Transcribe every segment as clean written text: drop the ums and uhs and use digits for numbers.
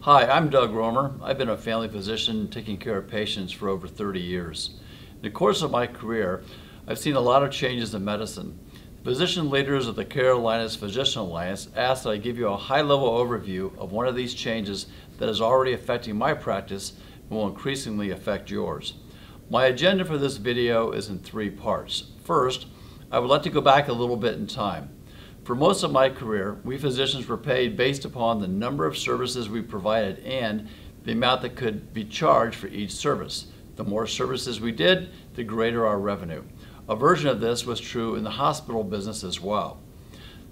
Hi, I'm Doug Romer. I've been a family physician taking care of patients for over 30 years. In the course of my career, I've seen a lot of changes in medicine. Physician leaders of the Carolinas Physician Alliance asked that I give you a high-level overview of one of these changes that is already affecting my practice and will increasingly affect yours. My agenda for this video is in 3 parts. First, I would like to go back a little bit in time. For most of my career, we physicians were paid based upon the number of services we provided and the amount that could be charged for each service. The more services we did, the greater our revenue. A version of this was true in the hospital business as well.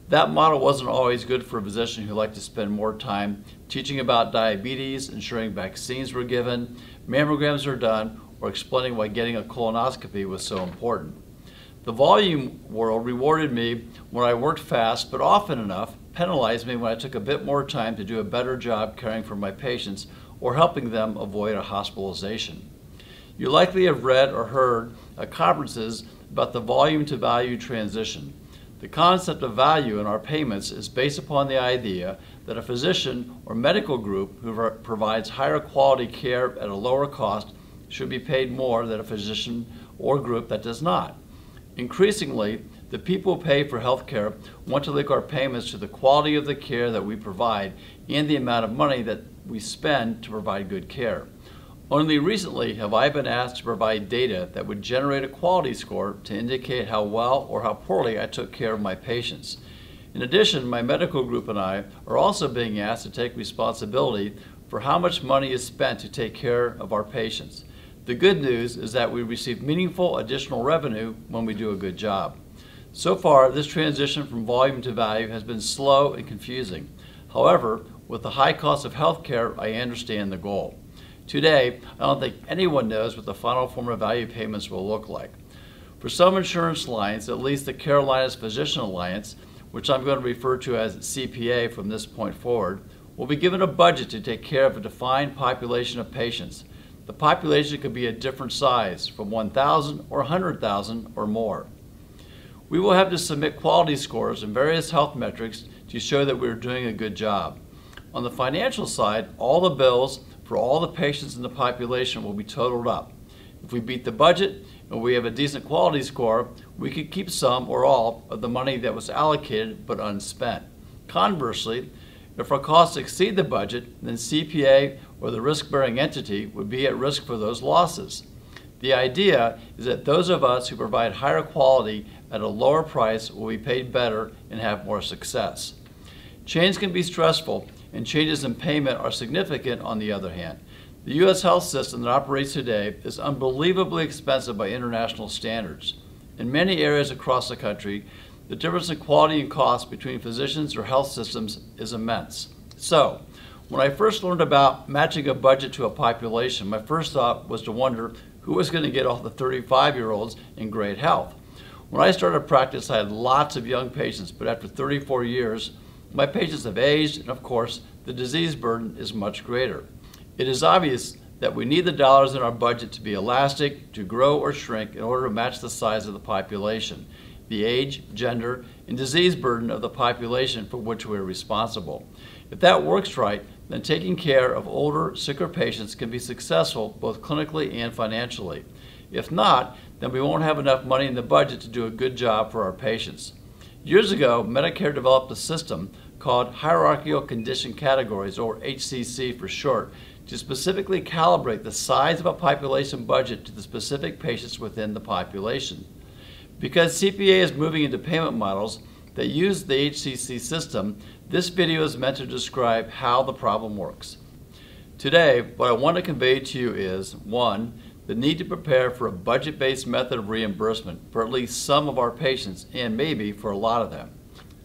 That model wasn't always good for a physician who liked to spend more time teaching about diabetes, ensuring vaccines were given, mammograms were done, or explaining why getting a colonoscopy was so important. The volume world rewarded me when I worked fast, but often enough penalized me when I took a bit more time to do a better job caring for my patients or helping them avoid a hospitalization. You likely have read or heard at conferences about the volume to value transition. The concept of value in our payments is based upon the idea that a physician or medical group who provides higher quality care at a lower cost should be paid more than a physician or group that does not. Increasingly, the people who pay for health care want to link our payments to the quality of the care that we provide and the amount of money that we spend to provide good care. Only recently have I been asked to provide data that would generate a quality score to indicate how well or how poorly I took care of my patients. In addition, my medical group and I are also being asked to take responsibility for how much money is spent to take care of our patients. The good news is that we receive meaningful additional revenue when we do a good job. So far, this transition from volume to value has been slow and confusing. However, with the high cost of healthcare, I understand the goal. Today, I don't think anyone knows what the final form of value payments will look like. For some insurance lines, at least the Carolinas Physician Alliance, which I'm going to refer to as CPA from this point forward, will be given a budget to take care of a defined population of patients. The population could be a different size, from 1,000 or 100,000 or more. We will have to submit quality scores and various health metrics to show that we're doing a good job. On the financial side, all the bills for all the patients in the population will be totaled up. If we beat the budget and we have a decent quality score, we could keep some or all of the money that was allocated but unspent. Conversely, if our costs exceed the budget, then CPA or the risk-bearing entity would be at risk for those losses. The idea is that those of us who provide higher quality at a lower price will be paid better and have more success. Change can be stressful, and changes in payment are significant on the other hand. The U.S. health system that operates today is unbelievably expensive by international standards. In many areas across the country, the difference in quality and cost between physicians or health systems is immense. So, when I first learned about matching a budget to a population, my first thought was to wonder who was going to get all the 35-year-olds in great health. When I started practice, I had lots of young patients, but after 34 years, my patients have aged, and of course, the disease burden is much greater. It is obvious that we need the dollars in our budget to be elastic, to grow or shrink in order to match the size of the population, the age, gender, and disease burden of the population for which we are responsible. If that works right, then taking care of older, sicker patients can be successful both clinically and financially. If not, then we won't have enough money in the budget to do a good job for our patients. Years ago, Medicare developed a system called Hierarchical Condition Categories, or HCC for short, to specifically calibrate the size of a population budget to the specific patients within the population. Because CPA is moving into payment models that use the HCC system, this video is meant to describe how the problem works. Today, what I want to convey to you is, 1, the need to prepare for a budget-based method of reimbursement for at least some of our patients, and maybe for a lot of them.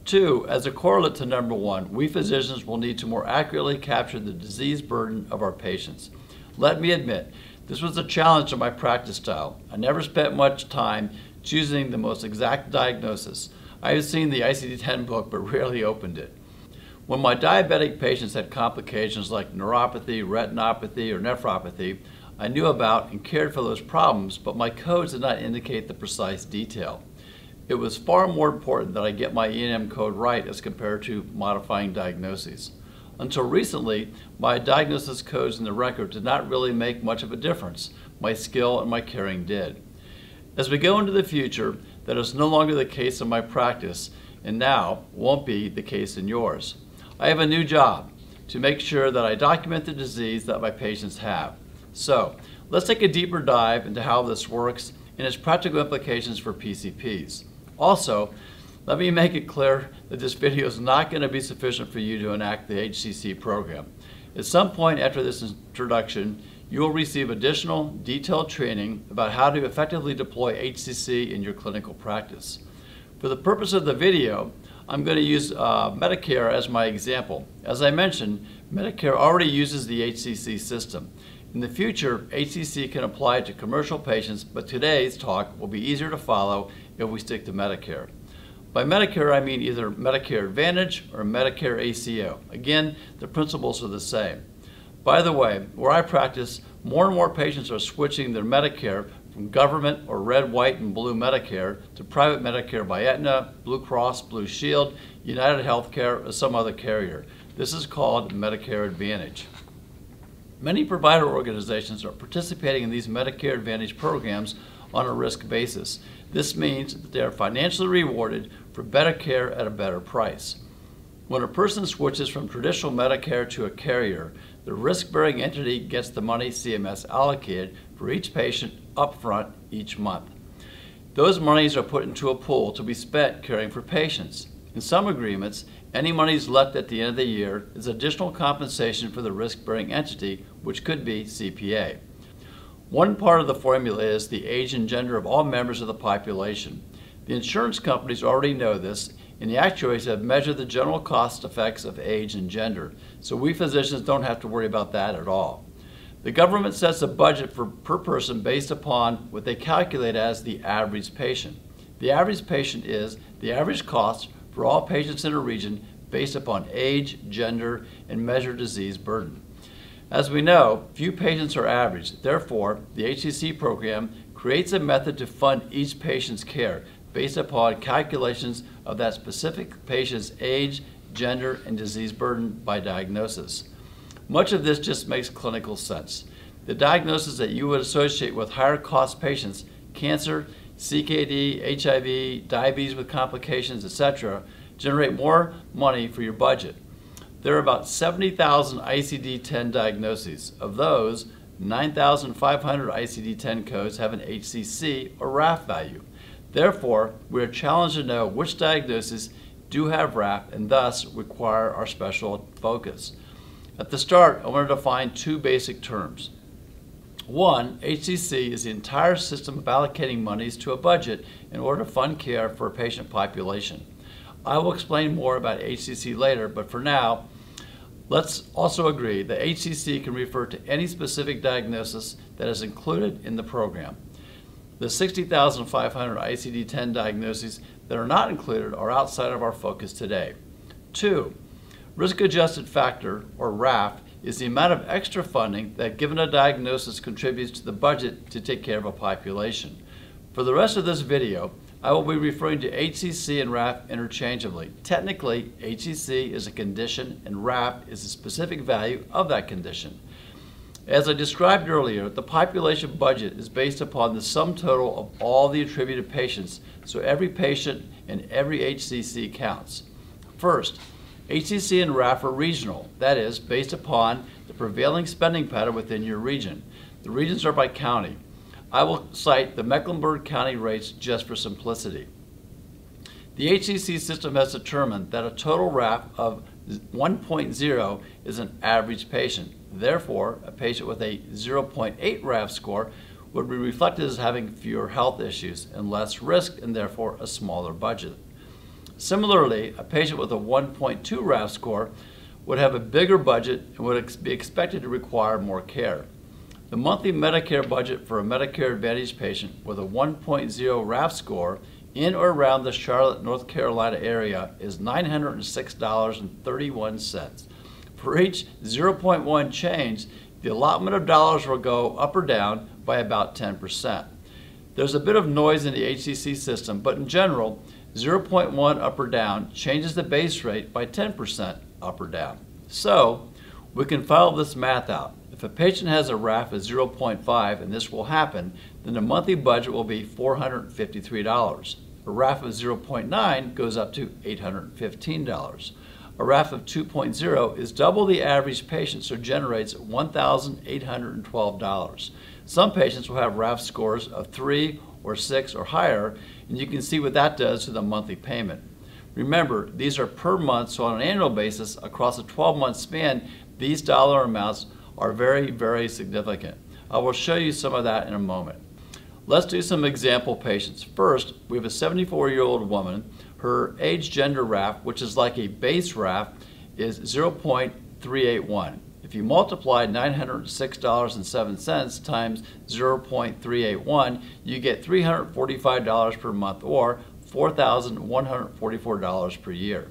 2, as a correlate to number 1, we physicians will need to more accurately capture the disease burden of our patients. Let me admit, this was a challenge to my practice style. I never spent much time choosing the most exact diagnosis. I have seen the ICD-10 book, but rarely opened it. When my diabetic patients had complications like neuropathy, retinopathy, or nephropathy, I knew about and cared for those problems, but my codes did not indicate the precise detail. It was far more important that I get my E&M code right as compared to modifying diagnoses. Until recently, my diagnosis codes in the record did not really make much of a difference. My skill and my caring did. As we go into the future, that is no longer the case in my practice, and now won't be the case in yours. I have a new job to make sure that I document the disease that my patients have. So, let's take a deeper dive into how this works and its practical implications for PCPs. Also, let me make it clear that this video is not going to be sufficient for you to enact the HCC program. At some point after this introduction, you will receive additional detailed training about how to effectively deploy HCC in your clinical practice. For the purpose of the video, I'm going to use Medicare as my example. As I mentioned, Medicare already uses the HCC system. In the future, HCC can apply it to commercial patients, but today's talk will be easier to follow if we stick to Medicare. By Medicare, I mean either Medicare Advantage or Medicare ACO. Again, the principles are the same. By the way, where I practice, more and more patients are switching their Medicare from government or red, white, and blue Medicare to private Medicare by Aetna, Blue Cross, Blue Shield, United Healthcare, or some other carrier. This is called Medicare Advantage. Many provider organizations are participating in these Medicare Advantage programs on a risk basis. This means that they are financially rewarded for better care at a better price. When a person switches from traditional Medicare to a carrier, the risk-bearing entity gets the money CMS allocated for each patient upfront each month. Those monies are put into a pool to be spent caring for patients. In some agreements, any monies left at the end of the year is additional compensation for the risk-bearing entity, which could be CPA. One part of the formula is the age and gender of all members of the population. The insurance companies already know this, and the actuaries have measured the general cost effects of age and gender, so we physicians don't have to worry about that at all. The government sets a budget per person based upon what they calculate as the average patient. The average patient is the average cost for all patients in a region based upon age, gender, and measured disease burden. As we know, few patients are average. Therefore, the HCC program creates a method to fund each patient's care based upon calculations of that specific patient's age, gender, and disease burden by diagnosis. Much of this just makes clinical sense. The diagnosis that you would associate with higher cost patients, cancer, CKD, HIV, diabetes with complications, etc., generate more money for your budget. There are about 70,000 ICD-10 diagnoses. Of those, 9,500 ICD-10 codes have an HCC or RAF value. Therefore, we are challenged to know which diagnoses do have RAF and thus require our special focus. At the start, I want to define two basic terms. One, HCC is the entire system of allocating monies to a budget in order to fund care for a patient population. I will explain more about HCC later, but for now, let's also agree that HCC can refer to any specific diagnosis that is included in the program. The 60,500 ICD-10 diagnoses that are not included are outside of our focus today. Two, risk-adjusted factor, or RAF, is the amount of extra funding that given a diagnosis contributes to the budget to take care of a population. For the rest of this video, I will be referring to HCC and RAF interchangeably. Technically, HCC is a condition and RAF is a specific value of that condition. As I described earlier, the population budget is based upon the sum total of all the attributed patients, so every patient and every HCC counts. First, HCC and RAF are regional, that is, based upon the prevailing spending pattern within your region. The regions are by county. I will cite the Mecklenburg County rates just for simplicity. The HCC system has determined that a total RAF of 1.0 is an average patient. Therefore, a patient with a 0.8 RAF score would be reflected as having fewer health issues and less risk and therefore a smaller budget. Similarly, a patient with a 1.2 RAF score would have a bigger budget and would be expected to require more care. The monthly Medicare budget for a Medicare Advantage patient with a 1.0 RAF score in or around the Charlotte, North Carolina area is $906.31. For each 0.1 change, the allotment of dollars will go up or down by about 10%. There's a bit of noise in the HCC system, but in general, 0.1 up or down changes the base rate by 10% up or down. So we can follow this math out. If a patient has a RAF of 0.5, and this will happen, then the monthly budget will be $453. A RAF of 0.9 goes up to $815. A RAF of 2.0 is double the average patient, so generates $1,812. Some patients will have RAF scores of 3 or 6 or higher, and you can see what that does to the monthly payment. Remember, these are per month, so on an annual basis, across a 12-month span, these dollar amounts are very, very significant. I will show you some of that in a moment. Let's do some example patients. First, we have a 74-year-old woman. Her age gender RAF, which is like a base RAF, is 0.381. If you multiply $906.07 times 0.381, you get $345 per month, or $4,144 per year.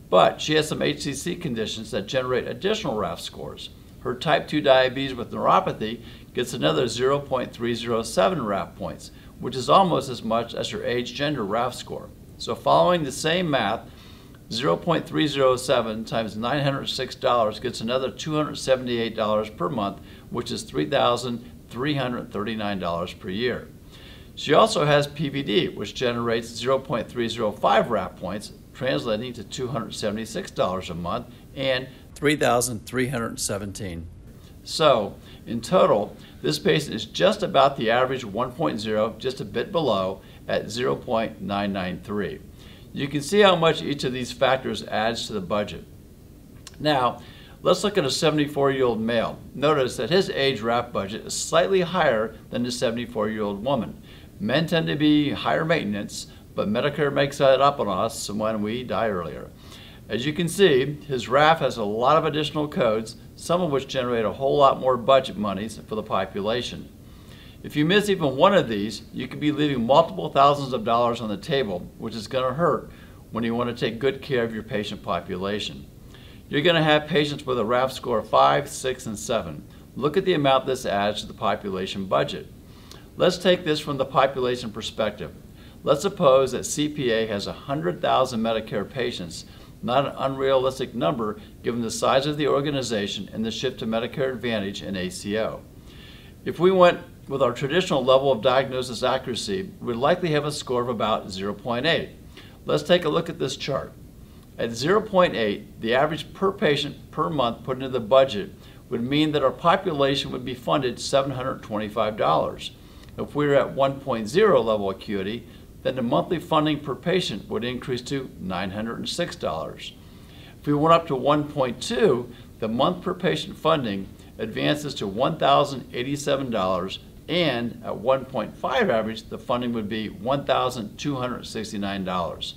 But she has some HCC conditions that generate additional RAF scores. Her type 2 diabetes with neuropathy gets another 0.307 RAF points, which is almost as much as her age gender RAF score. So following the same math, 0.307 times $906 gets another $278 per month, which is $3,339 per year. She also has PVD, which generates 0.305 RAF points, translating to $276 a month and $3,317. So, in total, this patient is just about the average 1.0, just a bit below, at 0.993. You can see how much each of these factors adds to the budget. Now, let's look at a 74-year-old male. Notice that his age RAF budget is slightly higher than the 74-year-old woman. Men tend to be higher maintenance, but Medicare makes that up on us when we die earlier. As you can see, his RAF has a lot of additional codes, some of which generate a whole lot more budget monies for the population. If you miss even one of these, you could be leaving multiple thousands of dollars on the table, which is going to hurt when you want to take good care of your patient population. You're going to have patients with a RAF score of 5, 6, and 7. Look at the amount this adds to the population budget. Let's take this from the population perspective. Let's suppose that CPA has 100,000 Medicare patients, not an unrealistic number given the size of the organization and the shift to Medicare Advantage and ACO. If we went with our traditional level of diagnosis accuracy, we'd likely have a score of about 0.8. Let's take a look at this chart. At 0.8, the average per patient per month put into the budget would mean that our population would be funded $725. If we were at 1.0 level acuity, then the monthly funding per patient would increase to $906. If we went up to 1.2, the month per patient funding advances to $1,087, and at 1.5 average, the funding would be $1,269.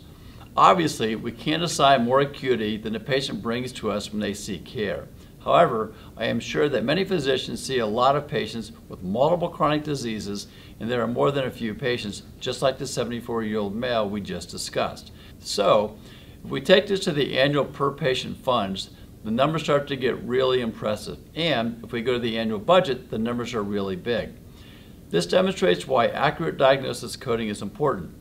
Obviously, we can't assign more acuity than the patient brings to us when they seek care. However, I am sure that many physicians see a lot of patients with multiple chronic diseases, and there are more than a few patients, just like the 74-year-old male we just discussed. So, if we take this to the annual per patient funds, the numbers start to get really impressive. And if we go to the annual budget, the numbers are really big. This demonstrates why accurate diagnosis coding is important.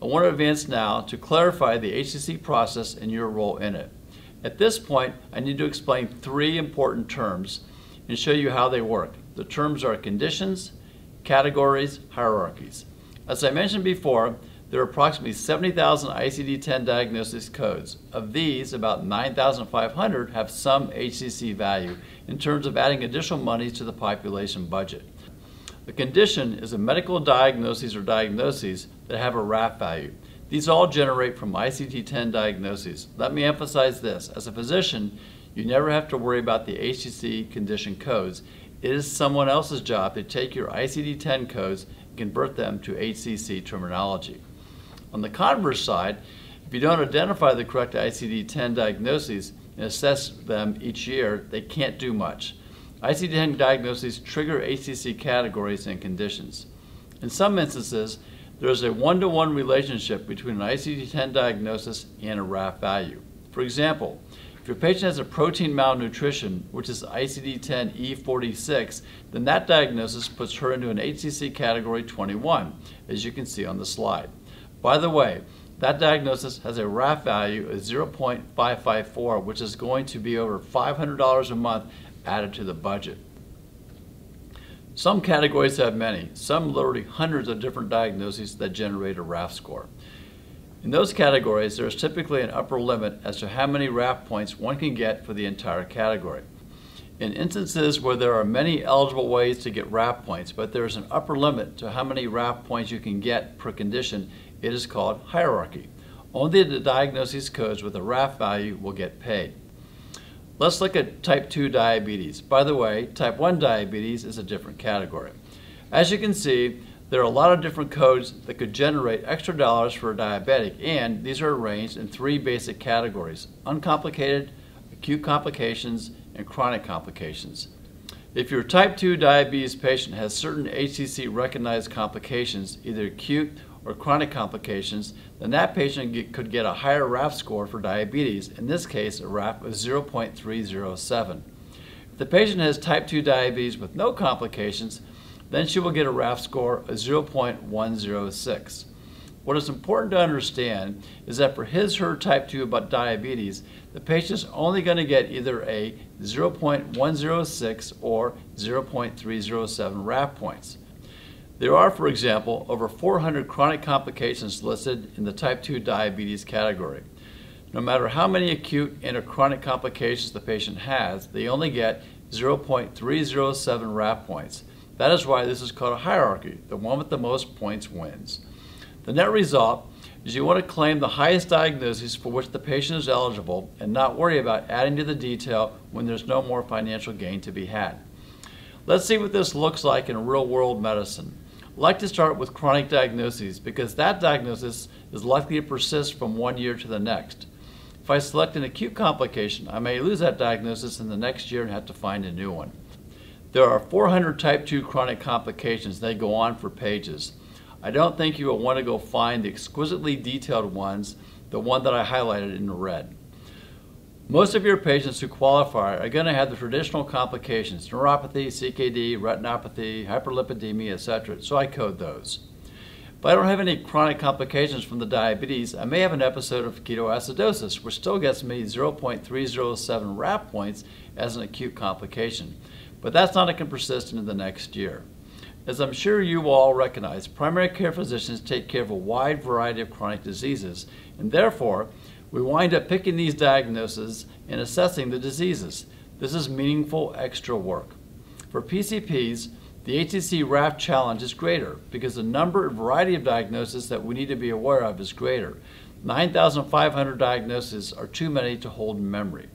I want to advance now to clarify the HCC process and your role in it. At this point, I need to explain 3 important terms and show you how they work. The terms are conditions, categories, hierarchies. As I mentioned before, there are approximately 70,000 ICD-10 diagnosis codes. Of these, about 9,500 have some HCC value in terms of adding additional money to the population budget. A condition is a medical diagnosis or diagnoses that have a RAF value. These all generate from ICD-10 diagnoses. Let me emphasize this. As a physician, you never have to worry about the HCC condition codes. It is someone else's job to take your ICD-10 codes and convert them to HCC terminology. On the converse side, if you don't identify the correct ICD-10 diagnoses and assess them each year, they can't do much. ICD-10 diagnoses trigger HCC categories and conditions. In some instances, there is a one-to-one relationship between an ICD-10 diagnosis and a RAF value. For example, if your patient has a protein malnutrition, which is ICD-10 E46, then that diagnosis puts her into an HCC category 21, as you can see on the slide. By the way, that diagnosis has a RAF value of 0.554, which is going to be over $500 a month added to the budget. Some categories have many, some literally hundreds of different diagnoses that generate a RAF score. In those categories, there is typically an upper limit as to how many RAF points one can get for the entire category. In instances where there are many eligible ways to get RAF points, but there is an upper limit to how many RAF points you can get per condition, it is called hierarchy. Only the diagnosis codes with a RAF value will get paid. Let's look at type 2 diabetes. By the way, type 1 diabetes is a different category. As you can see, there are a lot of different codes that could generate extra dollars for a diabetic, and these are arranged in three basic categories: uncomplicated, acute complications, and chronic complications. If your type 2 diabetes patient has certain HCC recognized complications, either acute or chronic complications, then that patient could get a higher RAF score for diabetes, in this case a RAF of 0.307. If the patient has type 2 diabetes with no complications, then she will get a RAF score of 0.106. What is important to understand is that for his or her type 2 diabetes, the patient is only going to get either a 0.106 or 0.307 RAF points. There are, for example, over 400 chronic complications listed in the type 2 diabetes category. No matter how many acute and or chronic complications the patient has, they only get 0.307 RAF points. That is why this is called a hierarchy. The one with the most points wins. The net result is you want to claim the highest diagnosis for which the patient is eligible and not worry about adding to the detail when there's no more financial gain to be had. Let's see what this looks like in real-world medicine. I'd like to start with chronic diagnoses because that diagnosis is likely to persist from one year to the next. If I select an acute complication, I may lose that diagnosis in the next year and have to find a new one. There are 400 type 2 chronic complications. They go on for pages. I don't think you will want to go find the exquisitely detailed ones, the one that I highlighted in red. Most of your patients who qualify are going to have the traditional complications: neuropathy, CKD, retinopathy, hyperlipidemia, etc. So I code those. If I don't have any chronic complications from the diabetes, I may have an episode of ketoacidosis, which still gets me 0.307 RAF points as an acute complication. But that's not going to persist into the next year. As I'm sure you all recognize, primary care physicians take care of a wide variety of chronic diseases, and therefore, we wind up picking these diagnoses and assessing the diseases. This is meaningful extra work. For PCPs, the HCC RAF challenge is greater because the number and variety of diagnoses that we need to be aware of is greater. 9,500 diagnoses are too many to hold in memory.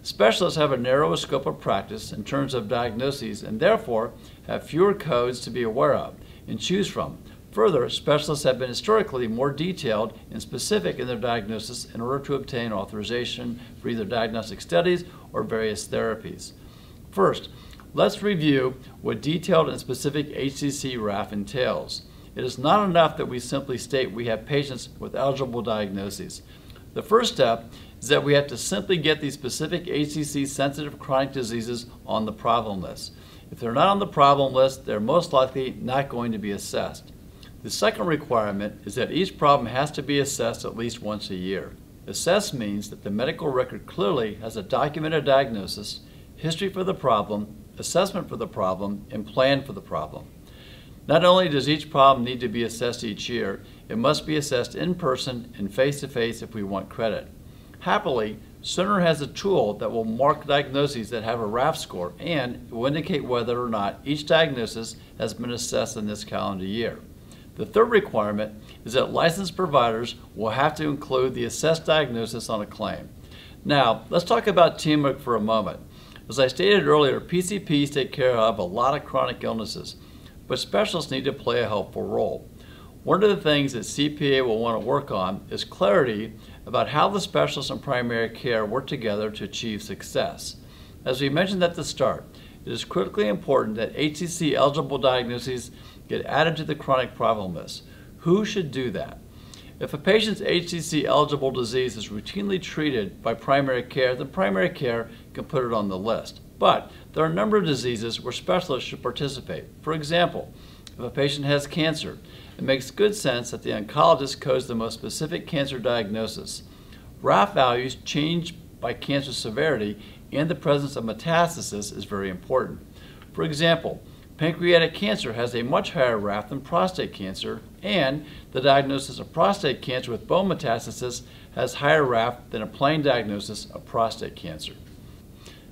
Specialists have a narrower scope of practice in terms of diagnoses and therefore have fewer codes to be aware of and choose from. Further, specialists have been historically more detailed and specific in their diagnosis in order to obtain authorization for either diagnostic studies or various therapies. First, let's review what detailed and specific HCC RAF entails. It is not enough that we simply state we have patients with eligible diagnoses. The first step is that we have to simply get these specific HCC-sensitive chronic diseases on the problem list. If they're not on the problem list, they're most likely not going to be assessed. The second requirement is that each problem has to be assessed at least once a year. Assess means that the medical record clearly has a documented diagnosis, history for the problem, assessment for the problem, and plan for the problem. Not only does each problem need to be assessed each year, it must be assessed in person and face-to-face if we want credit. Happily, Cerner has a tool that will mark diagnoses that have a RAF score and will indicate whether or not each diagnosis has been assessed in this calendar year. The third requirement is that licensed providers will have to include the assessed diagnosis on a claim. Now, let's talk about teamwork for a moment. As I stated earlier, PCPs take care of a lot of chronic illnesses, but specialists need to play a helpful role. One of the things that CPA will want to work on is clarity about how the specialists in primary care work together to achieve success. As we mentioned at the start, it is critically important that HCC eligible diagnoses get added to the chronic problem list. Who should do that? If a patient's HCC eligible disease is routinely treated by primary care, then primary care can put it on the list. But there are a number of diseases where specialists should participate. For example, If a patient has cancer, it makes good sense that the oncologist codes the most specific cancer diagnosis. RAF values change by cancer severity and the presence of metastasis is very important. For example, pancreatic cancer has a much higher RAF than prostate cancer, and the diagnosis of prostate cancer with bone metastasis has higher RAF than a plain diagnosis of prostate cancer.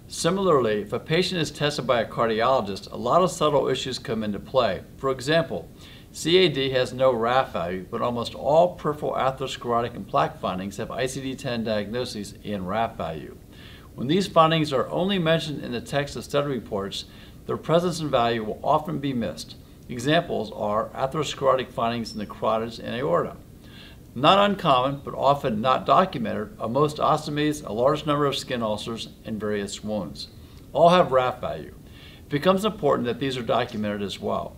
Similarly, if a patient is tested by a cardiologist, a lot of subtle issues come into play. For example, CAD has no RAF value, but almost all peripheral atherosclerotic and plaque findings have ICD-10 diagnoses and RAF value. When these findings are only mentioned in the text of study reports, their presence and value will often be missed. Examples are atherosclerotic findings in the carotids and aorta. Not uncommon, but often not documented, are most ostomies, a large number of skin ulcers, and various wounds. All have RAF value. It becomes important that these are documented as well.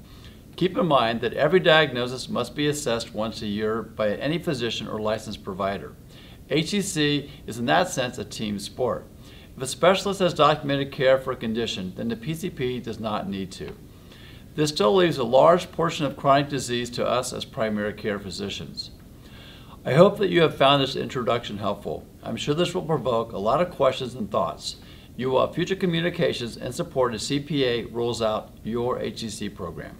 Keep in mind that every diagnosis must be assessed once a year by any physician or licensed provider. HCC is in that sense a team sport. If a specialist has documented care for a condition, then the PCP does not need to. This still leaves a large portion of chronic disease to us as primary care physicians. I hope that you have found this introduction helpful. I'm sure this will provoke a lot of questions and thoughts. You will have future communications and support as CPA rolls out your HCC program.